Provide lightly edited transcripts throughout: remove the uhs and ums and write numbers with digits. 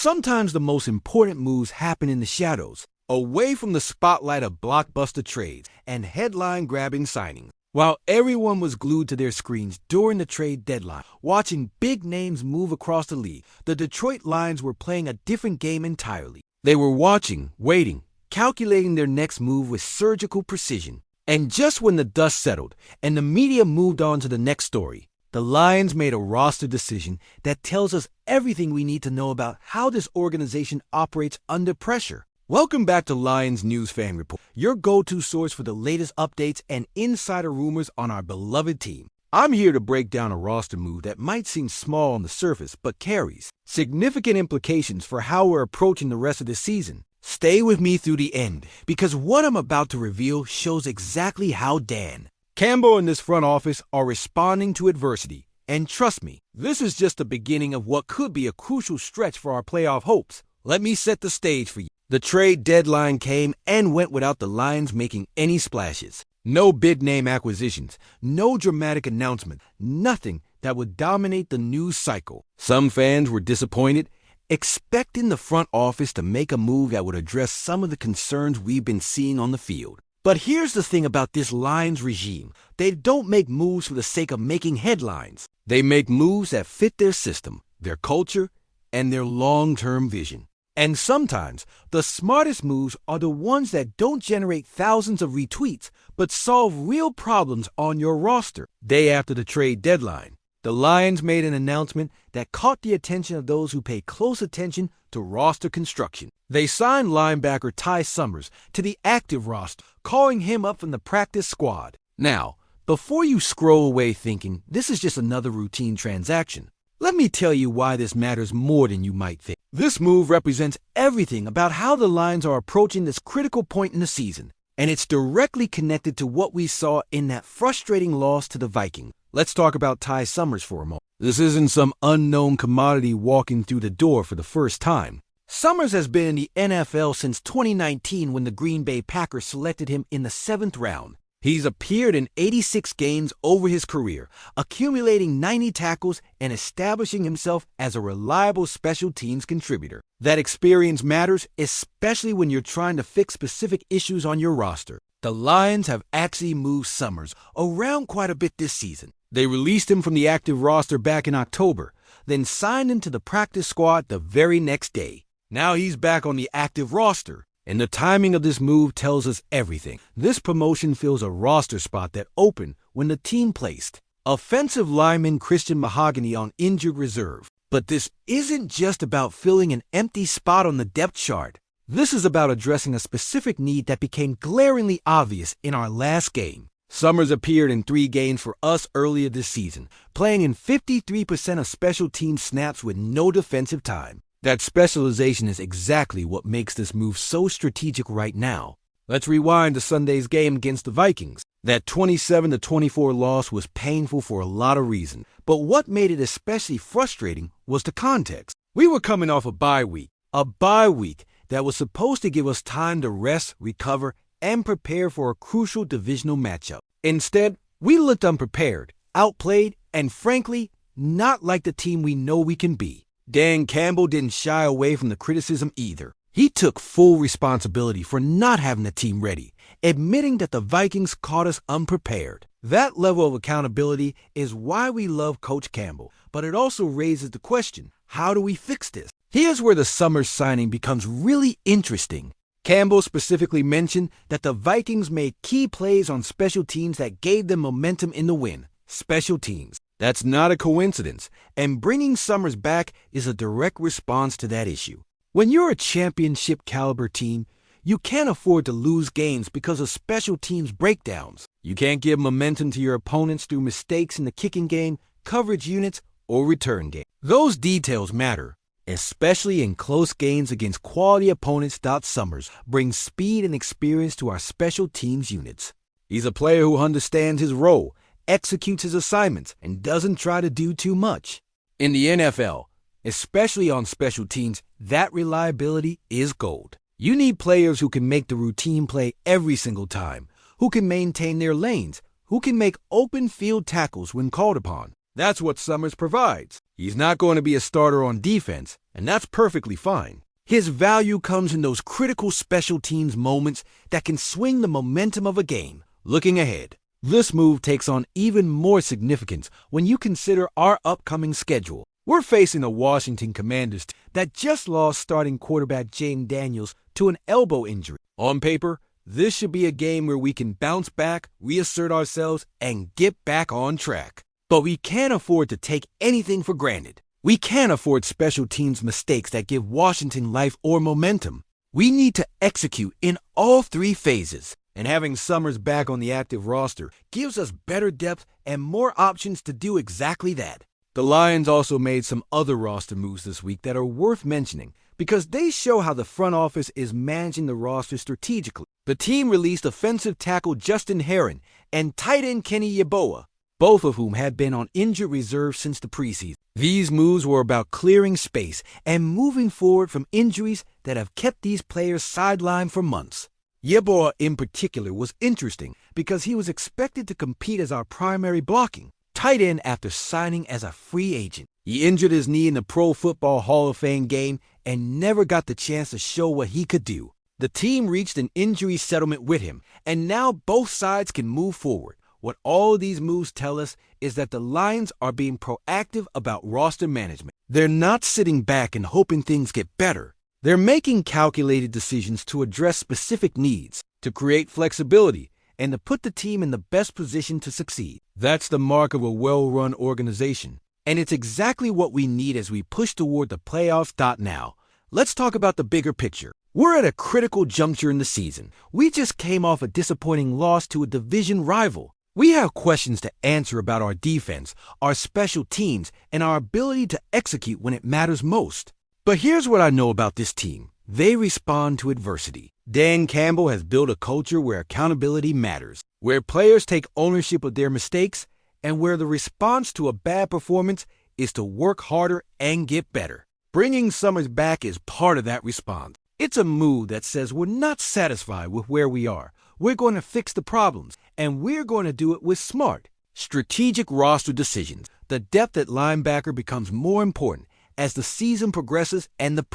Sometimes the most important moves happen in the shadows, away from the spotlight of blockbuster trades and headline-grabbing signings. While everyone was glued to their screens during the trade deadline, watching big names move across the league, the Detroit Lions were playing a different game entirely. They were watching, waiting, calculating their next move with surgical precision. And just when the dust settled and the media moved on to the next story, the Lions made a roster decision that tells us everything we need to know about how this organization operates under pressure. Welcome back to Lions News Fan Report, your go-to source for the latest updates and insider rumors on our beloved team. I'm here to break down a roster move that might seem small on the surface but carries significant implications for how we're approaching the rest of the season. Stay with me through the end, because what I'm about to reveal shows exactly how Dan Campbell and this front office are responding to adversity. And trust me, this is just the beginning of what could be a crucial stretch for our playoff hopes. Let me set the stage for you. The trade deadline came and went without the Lions making any splashes. No big-name acquisitions, no dramatic announcement, nothing that would dominate the news cycle. Some fans were disappointed, expecting the front office to make a move that would address some of the concerns we've been seeing on the field. But here's the thing about this Lions regime. They don't make moves for the sake of making headlines. They make moves that fit their system, their culture, and their long-term vision. And sometimes, the smartest moves are the ones that don't generate thousands of retweets, but solve real problems on your roster. Day after the trade deadline, the Lions made an announcement that caught the attention of those who pay close attention to roster construction. They signed linebacker Tai Summers to the active roster, calling him up from the practice squad. Now, before you scroll away thinking this is just another routine transaction, let me tell you why this matters more than you might think. This move represents everything about how the Lions are approaching this critical point in the season, and it's directly connected to what we saw in that frustrating loss to the Vikings. Let's talk about Tai Summers for a moment. This isn't some unknown commodity walking through the door for the first time. Summers has been in the NFL since 2019 when the Green Bay Packers selected him in the 7th round. He's appeared in 86 games over his career, accumulating 90 tackles and establishing himself as a reliable special teams contributor. That experience matters, especially when you're trying to fix specific issues on your roster. The Lions have actually moved Summers around quite a bit this season. They released him from the active roster back in October, then signed him to the practice squad the very next day. Now he's back on the active roster, and the timing of this move tells us everything. This promotion fills a roster spot that opened when the team placed offensive lineman Christian Mahogany on injured reserve. But this isn't just about filling an empty spot on the depth chart. This is about addressing a specific need that became glaringly obvious in our last game. Summers appeared in 3 games for us earlier this season, playing in 53% of special team snaps with no defensive time. That specialization is exactly what makes this move so strategic right now. Let's rewind to Sunday's game against the Vikings. That 27-24 loss was painful for a lot of reasons, but what made it especially frustrating was the context. We were coming off a bye week that was supposed to give us time to rest, recover, and prepare for a crucial divisional matchup. Instead, we looked unprepared, outplayed, and frankly, not like the team we know we can be. Dan Campbell didn't shy away from the criticism either. He took full responsibility for not having the team ready, admitting that the Vikings caught us unprepared. That level of accountability is why we love Coach Campbell, but it also raises the question, how do we fix this? Here's where the Summers signing becomes really interesting. Campbell specifically mentioned that the Vikings made key plays on special teams that gave them momentum in the win. Special teams. That's not a coincidence, and bringing Summers back is a direct response to that issue. When you're a championship-caliber team, you can't afford to lose games because of special teams breakdowns. You can't give momentum to your opponents through mistakes in the kicking game, coverage units, or return game. Those details matter, especially in close games against quality opponents. Summers brings speed and experience to our special teams units. He's a player who understands his role, executes his assignments, and doesn't try to do too much. In the NFL, especially on special teams, that reliability is gold. You need players who can make the routine play every single time, who can maintain their lanes, who can make open field tackles when called upon. That's what Summers provides. He's not going to be a starter on defense, and that's perfectly fine. His value comes in those critical special teams moments that can swing the momentum of a game. Looking ahead, this move takes on even more significance when you consider our upcoming schedule. We're facing a Washington Commanders team that just lost starting quarterback Jaden Daniels to an elbow injury. On paper, this should be a game where we can bounce back, reassert ourselves, and get back on track. But we can't afford to take anything for granted. We can't afford special teams mistakes that give Washington life or momentum. We need to execute in all three phases. And having Summers back on the active roster gives us better depth and more options to do exactly that. The Lions also made some other roster moves this week that are worth mentioning because they show how the front office is managing the roster strategically. The team released offensive tackle Justin Herron and tight end Kenny Yeboah, both of whom had been on injured reserve since the preseason. These moves were about clearing space and moving forward from injuries that have kept these players sidelined for months. Yeboah in particular was interesting because he was expected to compete as our primary blocking tight end after signing as a free agent. He injured his knee in the Pro Football Hall of Fame game and never got the chance to show what he could do. The team reached an injury settlement with him, and now both sides can move forward. What all of these moves tell us is that the Lions are being proactive about roster management. They're not sitting back and hoping things get better. They're making calculated decisions to address specific needs, to create flexibility, and to put the team in the best position to succeed. That's the mark of a well-run organization, and it's exactly what we need as we push toward the playoffs. Now, let's talk about the bigger picture. We're at a critical juncture in the season. We just came off a disappointing loss to a division rival. We have questions to answer about our defense, our special teams, and our ability to execute when it matters most. But here's what I know about this team. They respond to adversity. Dan Campbell has built a culture where accountability matters, where players take ownership of their mistakes, and where the response to a bad performance is to work harder and get better. Bringing Summers back is part of that response. It's a move that says we're not satisfied with where we are. We're going to fix the problems, and we're going to do it with smart, strategic roster decisions. The depth at linebacker becomes more important as the season progresses and the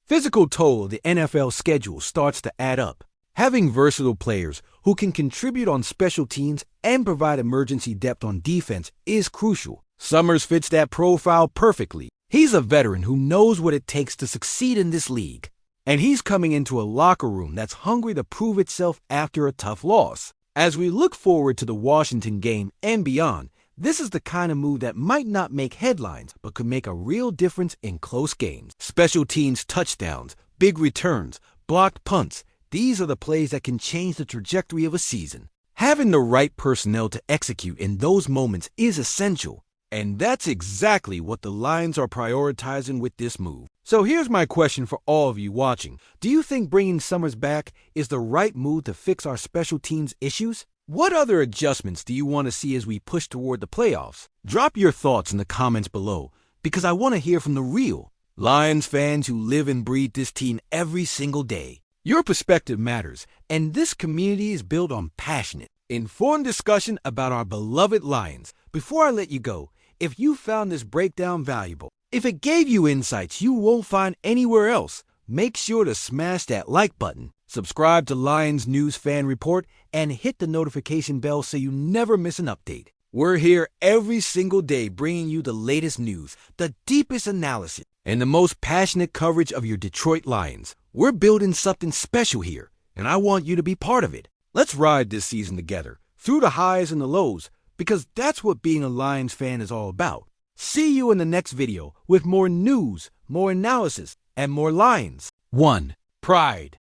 physical toll of the NFL schedule starts to add up. Having versatile players who can contribute on special teams and provide emergency depth on defense is crucial. Summers fits that profile perfectly. He's a veteran who knows what it takes to succeed in this league. And he's coming into a locker room that's hungry to prove itself after a tough loss. As we look forward to the Washington game and beyond, this is the kind of move that might not make headlines, but could make a real difference in close games. Special teams touchdowns, big returns, blocked punts. These are the plays that can change the trajectory of a season. Having the right personnel to execute in those moments is essential. And that's exactly what the Lions are prioritizing with this move. So here's my question for all of you watching. Do you think bringing Summers back is the right move to fix our special teams issues? What other adjustments do you want to see as we push toward the playoffs? Drop your thoughts in the comments below, because I want to hear from the real Lions fans who live and breathe this team every single day. Your perspective matters, and this community is built on passionate, informed discussion about our beloved Lions. Before I let you go, if you found this breakdown valuable, if it gave you insights you won't find anywhere else, make sure to smash that like button, subscribe to Lions News Fan Report, and hit the notification bell so you never miss an update. We're here every single day bringing you the latest news, the deepest analysis, and the most passionate coverage of your Detroit Lions. We're building something special here, and I want you to be part of it. Let's ride this season together, through the highs and the lows, because that's what being a Lions fan is all about. See you in the next video with more news, more analysis, and more Lions. 1. Pride.